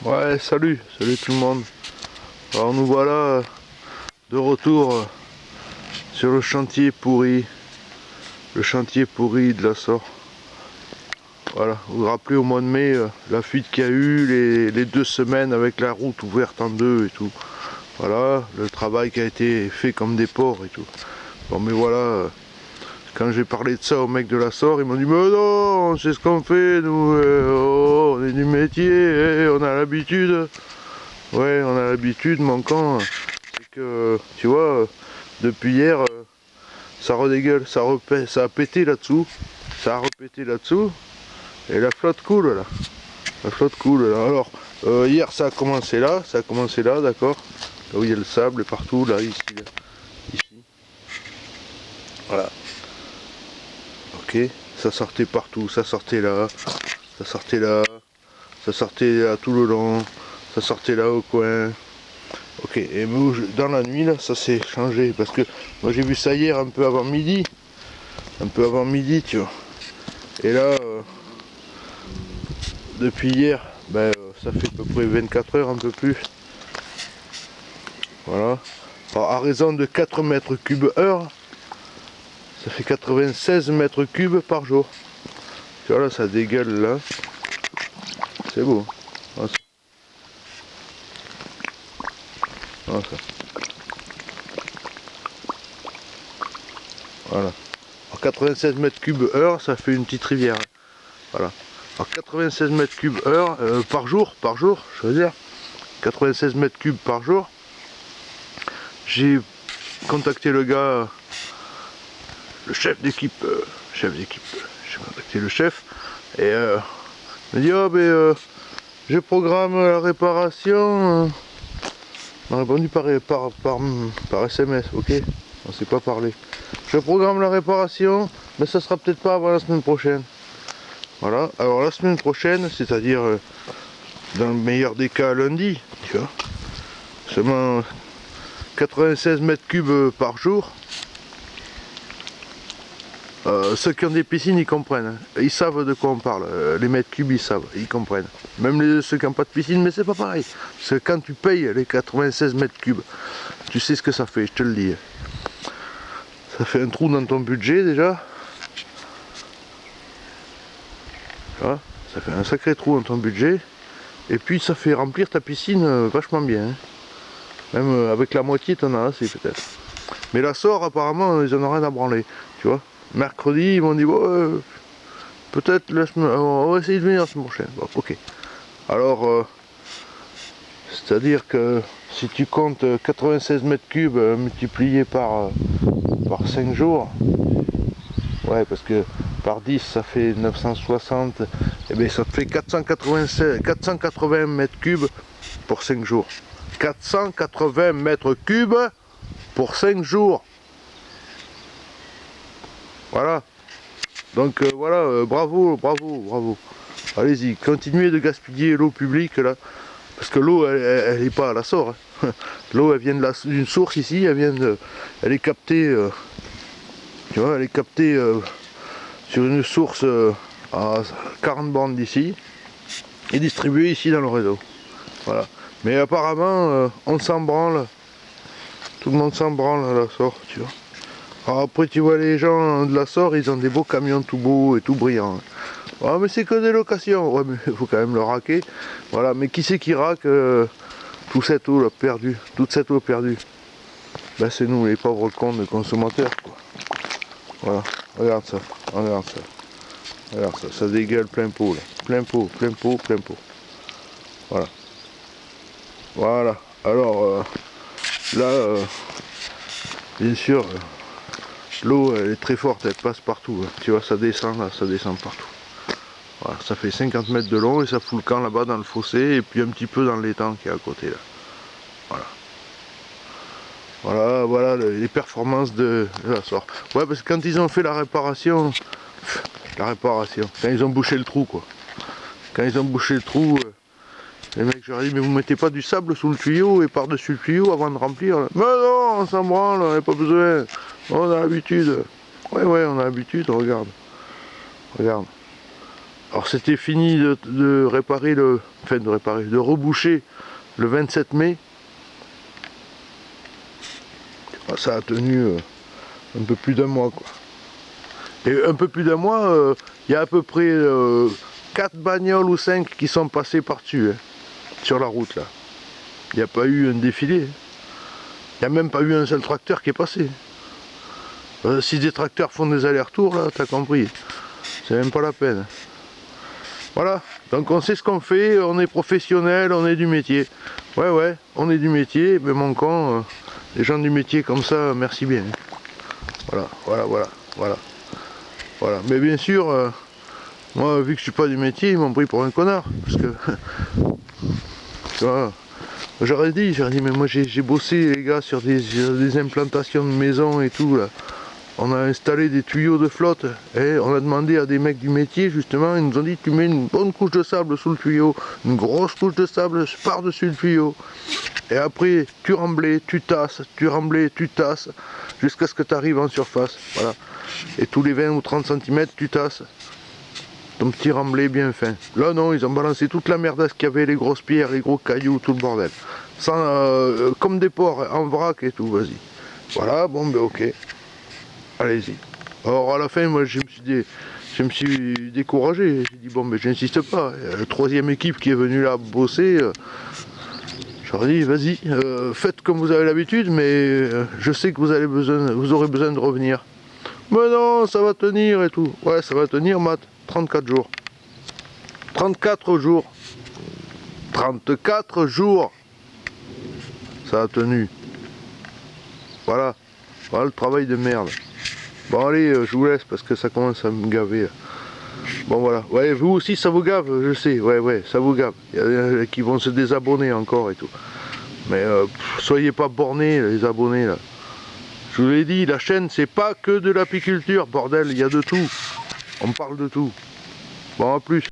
Ouais, salut tout le monde. Alors nous voilà de retour sur le chantier pourri de la Sort. Voilà, vous vous rappelez au mois de mai, la fuite qu'il y a eu, les 2 semaines avec la route ouverte en deux et tout. Voilà, le travail qui a été fait comme des porcs et tout. Bon mais voilà, quand j'ai parlé de ça aux mecs de la Sort, ils m'ont dit mais non, c'est ce qu'on fait nous, on est du métier, on a l'habitude. Ouais, on a l'habitude, manquant, c'est que, tu vois, depuis hier, ça redégueule, ça a pété là-dessous, ça a repété là-dessous, et la flotte coule là, la flotte coule là. Alors, hier ça a commencé là, d'accord, là où il y a le sable et partout, là, ici, ici, voilà, ok, ça sortait partout, ça sortait là, ça sortait là, ça sortait là tout le long, ça sortait là au coin. Ok, et dans la nuit là, ça s'est changé parce que moi j'ai vu ça hier un peu avant midi, tu vois. Et là, depuis hier, ben, ça fait à peu près 24 heures, un peu plus. Voilà. Alors, à raison de 4 mètres cubes heure, ça fait 96 mètres cubes par jour. Tu vois là, ça dégueule là. C'est beau. Voilà. Voilà. Voilà. Alors, 96 mètres cubes heure, ça fait une petite rivière. Voilà. Alors 96 mètres cubes heure par jour, je veux dire. 96 mètres cubes par jour. J'ai contacté le gars, le chef d'équipe, j'ai contacté le chef et il m'a dit oh ben je programme la réparation. Il m'a répondu par SMS, ok, on s'est pas parlé. Je programme la réparation, mais ça sera peut-être pas avant la semaine prochaine. Voilà, alors la semaine prochaine, c'est-à-dire dans le meilleur des cas lundi, tu vois, seulement 96 mètres cubes par jour. Ceux qui ont des piscines, ils comprennent, hein. Ils savent de quoi on parle, les mètres cubes, ils savent, ils comprennent. Même ceux qui n'ont pas de piscine, mais c'est pas pareil. Parce que quand tu payes les 96 mètres cubes, tu sais ce que ça fait, je te le dis. Ça fait un trou dans ton budget déjà. Tu vois, ça fait un sacré trou dans ton budget. Et puis ça fait remplir ta piscine vachement bien, hein. Même avec la moitié, t'en as assez peut-être. Mais la Sort, apparemment, ils en ont rien à branler, tu vois. Mercredi, ils m'ont dit, bon, peut-être la semaine, on va essayer de venir la semaine prochaine. Bon, ok. Alors, c'est-à-dire que si tu comptes 96 mètres cubes multiplié par 5 jours, ouais, parce que par 10 ça fait 960, et bien ça te fait 480 mètres cubes pour 5 jours. 480 mètres cubes pour 5 jours. Voilà. Donc voilà, bravo. Allez-y, continuez de gaspiller l'eau publique là. Parce que l'eau, elle n'est pas à la Sort, hein. L'eau, elle vient d'une source ici, elle est captée, tu vois, elle est captée sur une source à 40 bornes d'ici et distribuée ici dans le réseau. Voilà. Mais apparemment, on s'en branle. Tout le monde s'en branle à la Sort, tu vois. Alors après, tu vois, les gens de la Sort, ils ont des beaux camions tout beaux et tout brillants. Ouais, mais c'est que des locations. Ouais, mais il faut quand même le raquer. Voilà, mais qui c'est qui raque toute cette eau là, perdue? Toute cette eau perdue. Ben, c'est nous, les pauvres cons de consommateurs, quoi. Voilà, regarde ça. Regarde ça, ça dégueule plein pot, là. Plein pot. Voilà. Voilà. Alors, là, bien sûr, l'eau, elle est très forte, elle passe partout, hein. Tu vois, ça descend, là, ça descend partout. Voilà, ça fait 50 mètres de long et ça fout le camp là-bas dans le fossé et puis un petit peu dans l'étang qui est à côté là. Voilà les performances de la Sort. Ouais, parce que quand ils ont fait la réparation, quand ils ont bouché le trou quoi. Quand ils ont bouché le trou, les mecs, je leur ai dit mais vous mettez pas du sable sous le tuyau et par-dessus le tuyau avant de remplir là. Mais non, on s'en branle, on n'a pas besoin. On a l'habitude. Ouais, on a l'habitude, regarde. Alors c'était fini de réparer le enfin de réparer, de reboucher le 27 mai. Ça a tenu un peu plus d'un mois, quoi. Et un peu plus d'un mois, il y a à peu près 4 bagnoles ou 5 qui sont passées par-dessus, hein, sur la route là. Il n'y a pas eu un défilé. Il n'y a même pas eu un seul tracteur qui est passé. Si des tracteurs font des allers-retours, là, t'as compris. C'est même pas la peine. Voilà, donc on sait ce qu'on fait, on est professionnel, on est du métier. Ouais, on est du métier, mais mon con, les gens du métier comme ça, merci bien. Voilà. Mais bien sûr, moi, vu que je suis pas du métier, ils m'ont pris pour un connard. Parce que, tu vois, j'aurais dit, mais moi j'ai bossé, les gars, sur des implantations de maisons et tout, là. On a installé des tuyaux de flotte et on a demandé à des mecs du métier, justement, ils nous ont dit tu mets une bonne couche de sable sous le tuyau, une grosse couche de sable par-dessus le tuyau. Et après, tu remblais, tu tasses, jusqu'à ce que tu arrives en surface. Voilà. Et tous les 20 ou 30 cm, tu tasses ton petit remblai bien fin. Là, non, ils ont balancé toute la merdasse qu'il y avait, les grosses pierres, les gros cailloux, tout le bordel. Sans, comme des porcs, en vrac et tout, vas-y. Voilà, bon, ben ok. Allez-y. Alors à la fin, moi je me suis découragé. J'ai dit bon, mais j'insiste pas. La troisième équipe qui est venue là bosser, je leur ai dit vas-y, faites comme vous avez l'habitude, mais je sais que vous aurez besoin de revenir. Mais non, ça va tenir et tout. Ouais, ça va tenir, Matt. 34 jours. 34 jours. 34 jours. Ça a tenu. Voilà. Voilà le travail de merde. Bon allez, je vous laisse parce que ça commence à me gaver. Là. Bon voilà, ouais, vous aussi ça vous gave, je sais, ouais, ça vous gave. Il y en a qui vont se désabonner encore et tout. Mais soyez pas bornés les abonnés là. Je vous l'ai dit, la chaîne c'est pas que de l'apiculture, bordel, il y a de tout. On parle de tout. Bon, à plus.